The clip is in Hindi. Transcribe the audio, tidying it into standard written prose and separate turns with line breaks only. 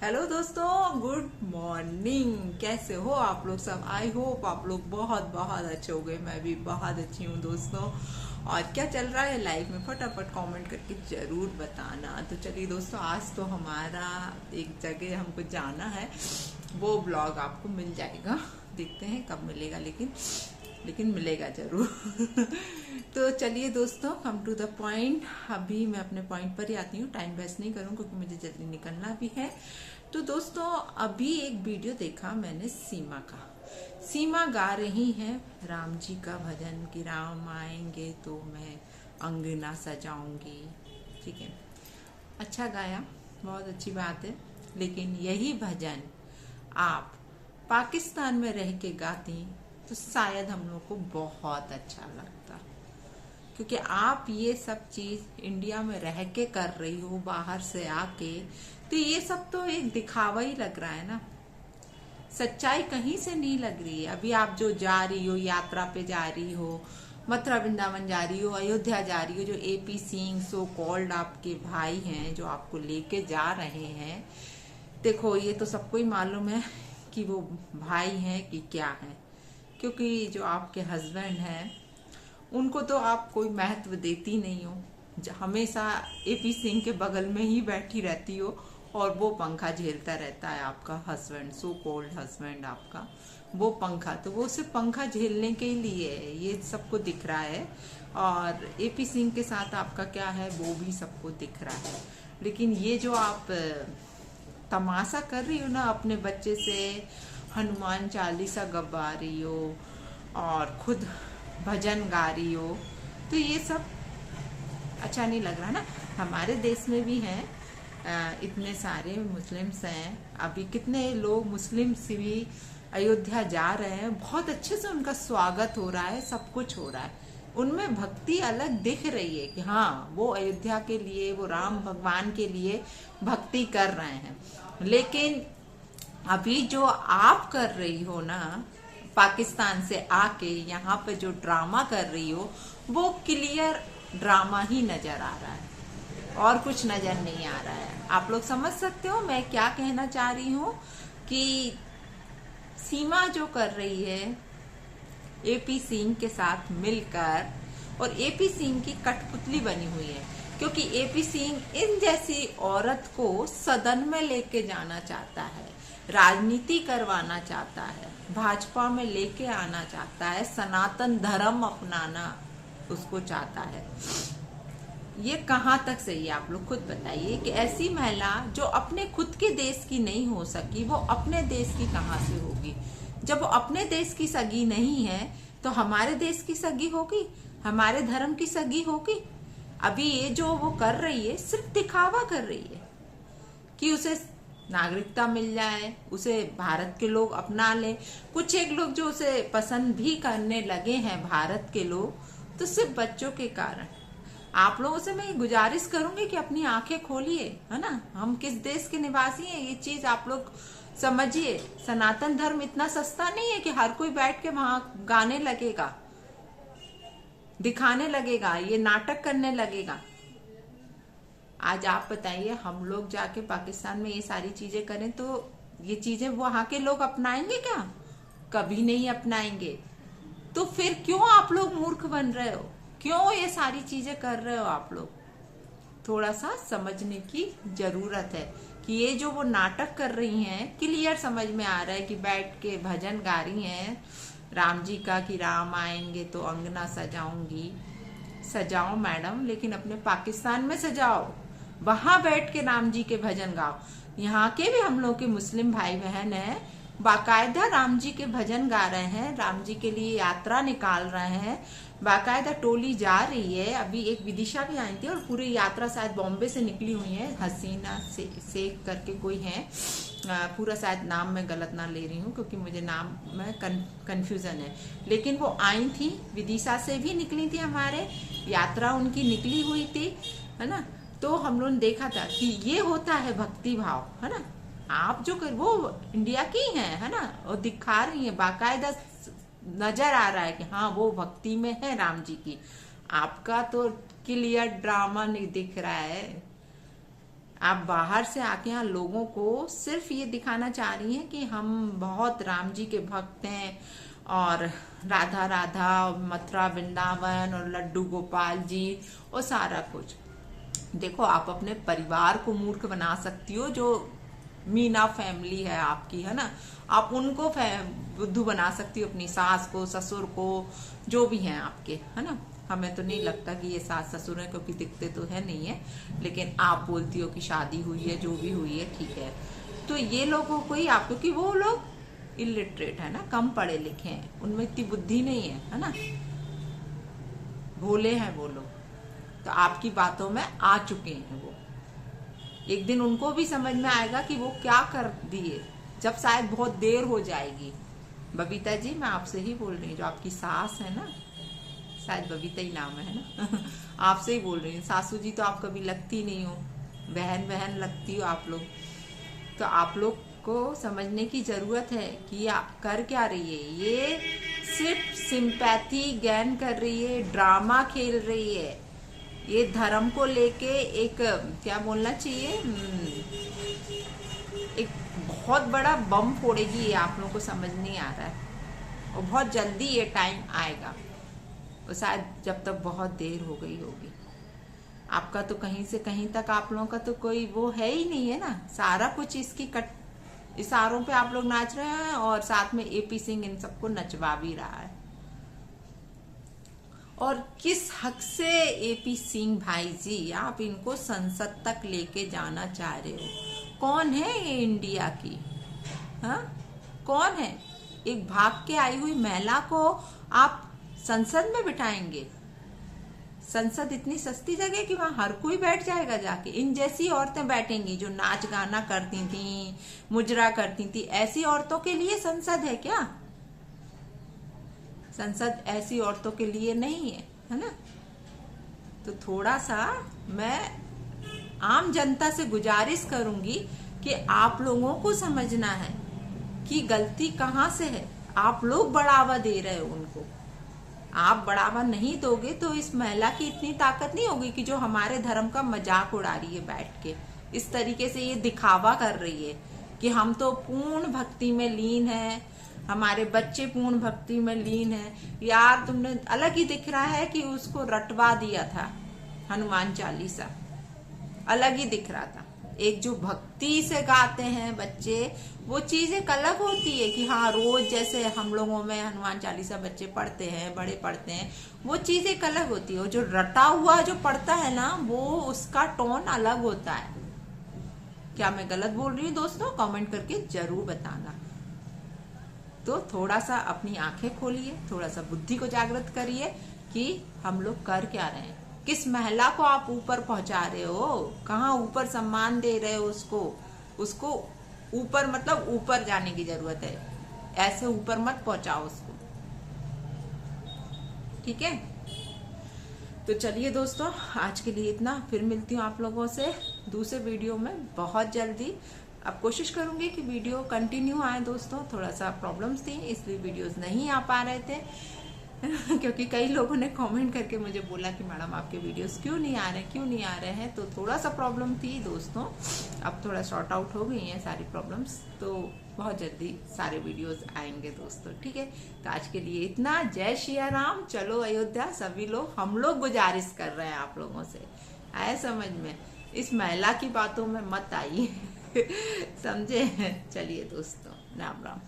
हेलो दोस्तों, गुड मॉर्निंग। कैसे हो आप लोग सब? आई होप आप लोग बहुत बहुत अच्छे हो गए। मैं भी बहुत अच्छी हूँ दोस्तों। और क्या चल रहा है लाइफ में, फटाफट कमेंट करके जरूर बताना। तो चलिए दोस्तों, आज तो हमारा एक जगह हमको जाना है, वो ब्लॉग आपको मिल जाएगा। देखते हैं कब मिलेगा, लेकिन मिलेगा जरूर। तो चलिए दोस्तों, कम टू द पॉइंट। अभी मैं अपने पॉइंट पर ही आती हूँ, टाइम वेस्ट नहीं करूँ क्योंकि मुझे जल्दी निकलना भी है। तो दोस्तों, अभी एक वीडियो देखा मैंने सीमा का। सीमा गा रही है राम जी का भजन कि राम आएंगे तो मैं अंगना सजाऊंगी। ठीक है, अच्छा गाया, बहुत अच्छी बात है। लेकिन यही भजन आप पाकिस्तान में रह के गाती तो शायद हम लोग को बहुत अच्छा लगता, क्योंकि आप ये सब चीज इंडिया में रह के कर रही हो, बाहर से आके। तो ये सब तो एक दिखावा ही लग रहा है ना, सच्चाई कहीं से नहीं लग रही है। अभी आप जो जा रही हो, यात्रा पे जा रही हो, मथुरा वृंदावन जा रही हो, अयोध्या जा रही हो, जो एपी सिंह सो कॉल्ड आपके भाई हैं जो आपको लेके जा रहे हैं, देखो ये तो सबको ही मालूम है कि वो भाई हैं कि क्या है। क्योंकि जो आपके हस्बैंड हैं उनको तो आप कोई महत्व देती नहीं हो, हमेशा एपी सिंह के बगल में ही बैठी रहती हो और वो पंखा झेलता रहता है आपका हस्बैंड, सो कॉल्ड हस्बैंड आपका। वो पंखा तो वो सिर्फ पंखा झेलने के लिए है, ये सबको दिख रहा है। और एपी सिंह के साथ आपका क्या है वो भी सबको दिख रहा है। लेकिन ये जो आप तमाशा कर रही हो ना, अपने बच्चे से हनुमान चालीसा गवा रही हो और खुद भजन गा रही हो, तो ये सब अच्छा नहीं लग रहा ना। हमारे देश में भी हैं इतने सारे मुस्लिम्स हैं, अभी कितने लोग मुस्लिम से भी अयोध्या जा रहे हैं, बहुत अच्छे से उनका स्वागत हो रहा है, सब कुछ हो रहा है। उनमें भक्ति अलग दिख रही है कि हाँ वो अयोध्या के लिए, वो राम भगवान के लिए भक्ति कर रहे हैं। लेकिन अभी जो आप कर रही हो ना, पाकिस्तान से आके यहाँ पे जो ड्रामा कर रही हो, वो क्लियर ड्रामा ही नजर आ रहा है और कुछ नजर नहीं आ रहा है। आप लोग समझ सकते हो मैं क्या कहना चाह रही हूँ कि सीमा जो कर रही है एपी सिंह के साथ मिलकर, और एपी सिंह की कठपुतली बनी हुई है, क्योंकि एपी सिंह इन जैसी औरत को सदन में लेके जाना चाहता है, राजनीति करवाना चाहता है, भाजपा में लेके आना चाहता है, सनातन धर्म अपनाना उसको चाहता है। ये कहाँ तक सही है, आप लोग खुद बताइए कि ऐसी महिला जो अपने खुद के देश की नहीं हो सकी, वो अपने देश की कहाँ से होगी? जब वो अपने देश की सगी नहीं है तो हमारे देश की सगी होगी, हमारे धर्म की सगी होगी? अभी ये जो वो कर रही है सिर्फ दिखावा कर रही है कि उसे नागरिकता मिल जाए, उसे भारत के लोग अपना ले। कुछ एक लोग जो उसे पसंद भी करने लगे हैं भारत के लोग, तो सिर्फ बच्चों के कारण। आप लोगों से मैं गुजारिश करूंगी कि अपनी आंखें खोलिए, है ना। हम किस देश के निवासी हैं ये चीज आप लोग समझिए। सनातन धर्म इतना सस्ता नहीं है कि हर कोई बैठ के वहां गाने लगेगा, दिखाने लगेगा, ये नाटक करने लगेगा। आज आप बताइए, हम लोग जाके पाकिस्तान में ये सारी चीजें करें तो ये चीजें वहां के लोग अपनाएंगे क्या? कभी नहीं अपनाएंगे। तो फिर क्यों आप लोग मूर्ख बन रहे हो? क्यों ये सारी चीजें कर रहे हो आप लोग? थोड़ा सा समझने की जरूरत है कि ये जो वो नाटक कर रही हैं, क्लियर समझ में आ रहा है कि बैठ के भजन गा रही हैं राम जी का कि राम आएंगे तो अंगना सजाऊंगी। सजाओ मैडम, लेकिन अपने पाकिस्तान में सजाओ, वहां बैठ के राम जी के भजन गाओ। यहाँ के भी हम लोग के मुस्लिम भाई बहन हैं, बाकायदा राम जी के भजन गा रहे हैं, राम जी के लिए यात्रा निकाल रहे हैं, बाकायदा टोली जा रही है। अभी एक विदिशा भी आई थी और पूरी यात्रा शायद बॉम्बे से निकली हुई है, हसीना शेख करके कोई है, पूरा शायद नाम मैं गलत ना ले रही हूँ क्योंकि मुझे नाम में कंफ्यूजन है। लेकिन वो आई थी, विदिशा से भी निकली थी, हमारे यात्रा उनकी निकली हुई थी, है ना। तो हम लोगों ने देखा था कि ये होता है भक्ति भाव, है ना। आप जो कर वो इंडिया की है ना, और दिखा रही है, बाकायदा नजर आ रहा है कि हाँ वो भक्ति में है राम जी की। आपका तो क्लियर ड्रामा नहीं दिख रहा है। आप बाहर से आके यहाँ लोगों को सिर्फ ये दिखाना चाह रही हैं कि हम बहुत राम जी के भक्त हैं और राधा राधा, मथुरा वृंदावन और लड्डू गोपाल जी और सारा कुछ। देखो, आप अपने परिवार को मूर्ख बना सकती हो, जो मीना फैमिली है आपकी, है ना, आप उनको बुद्धू बना सकती हो, अपनी सास को, ससुर को, जो भी हैं आपके, है ना। हमें तो नहीं लगता कि ये सास ससुर है, क्योंकि दिखते तो है नहीं है, लेकिन आप बोलती हो कि शादी हुई है, जो भी हुई है ठीक है। तो ये लोगों को ही आप, क्योंकि वो लोग इलिटरेट है ना, कम पढ़े लिखे हैं, उनमें इतनी बुद्धि नहीं है ना, भोले हैं वो लोग। तो आपकी बातों में आ चुके हैं वो, एक दिन उनको भी समझ में आएगा कि वो क्या कर दिए, जब शायद बहुत देर हो जाएगी। बबीता जी, मैं आपसे ही बोल रही हूँ, जो आपकी सास है ना, शायद बबीता ही नाम है ना आपसे ही बोल रही हूँ। सासू जी तो आप कभी लगती नहीं हो, बहन बहन लगती हो आप लोग। तो आप लोग को समझने की जरूरत है कि कर क्या रही है ये, सिर्फ सिंपैथी गेन कर रही है, ड्रामा खेल रही है। ये धर्म को लेके एक, क्या बोलना चाहिए, एक बहुत बड़ा बम फोड़ेगी, ये आप लोगों को समझ नहीं आ रहा है, और बहुत जल्दी ये टाइम आएगा, और शायद जब तक बहुत देर हो गई होगी। आपका तो कहीं से कहीं तक आप लोगों का तो कोई वो है ही नहीं है ना, सारा कुछ इसकी इशारों पे आप लोग नाच रहे हैं, और साथ में एपी सिंह इन सबको नचवा भी रहा है। और किस हक से एपी सिंह भाई जी आप इनको संसद तक लेके जाना चाह रहे हो? कौन है ये इंडिया की, हाँ, कौन है? एक भाग के आई हुई महिला को आप संसद में बिठाएंगे? संसद इतनी सस्ती जगह कि वहां हर कोई बैठ जाएगा जाके? इन जैसी औरतें बैठेंगी जो नाच गाना करती थी, मुजरा करती थी, ऐसी औरतों के लिए संसद है क्या? संसद ऐसी औरतों के लिए नहीं है ना। तो थोड़ा सा मैं आम जनता से गुजारिश करूंगी कि आप लोगों को समझना है कि गलती कहाँ से है। आप लोग बढ़ावा दे रहे हो उनको, आप बढ़ावा नहीं दोगे तो इस महिला की इतनी ताकत नहीं होगी कि जो हमारे धर्म का मजाक उड़ा रही है बैठ के, इस तरीके से ये दिखावा कर रही है कि हम तो पूर्ण भक्ति में लीन है, हमारे बच्चे पूर्ण भक्ति में लीन है। यार, तुमने अलग ही दिख रहा है कि उसको रटवा दिया था हनुमान चालीसा, अलग ही दिख रहा था। एक जो भक्ति से गाते हैं बच्चे, वो चीज एक अलग होती है कि हाँ, रोज जैसे हम लोगों में हनुमान चालीसा बच्चे पढ़ते हैं, बड़े पढ़ते हैं, वो चीज एक अलग होती है। और जो रटा हुआ जो पढ़ता है ना, वो उसका टोन अलग होता है। क्या मैं गलत बोल रही हूँ दोस्तों? कमेंट करके जरूर बताना। तो थोड़ा सा अपनी आंखें खोलिए, थोड़ा सा बुद्धि को जागृत करिए कि हम लोग कर क्या रहे हैं। किस महिला को आप ऊपर पहुंचा रहे हो? कहाँ ऊपर सम्मान दे रहे हो उसको ऊपर, मतलब ऊपर जाने की जरूरत है, ऐसे ऊपर मत पहुंचाओ उसको, ठीक है। तो चलिए दोस्तों, आज के लिए इतना, फिर मिलती हूँ आप लोगों से दूसरे वीडियो में बहुत जल्दी। अब कोशिश करूंगी कि वीडियो कंटिन्यू आए दोस्तों, थोड़ा सा प्रॉब्लम्स थी इसलिए वीडियोस नहीं आ पा रहे थे क्योंकि कई लोगों ने कमेंट करके मुझे बोला कि मैडम आपके वीडियोस क्यों नहीं आ रहे हैं, तो थोड़ा सा प्रॉब्लम थी दोस्तों। अब थोड़ा सॉर्ट आउट हो गई हैं सारी प्रॉब्लम्स, तो बहुत जल्दी सारे वीडियोस आएंगे दोस्तों, ठीक है। तो आज के लिए इतना। जय श्री राम। चलो अयोध्या, सभी लोग, हम लोग गुजारिश कर रहे हैं आप लोगों से, आए समझ में, इस महिला की बातों में मत आइए समझे। चलिए दोस्तों, राम राम।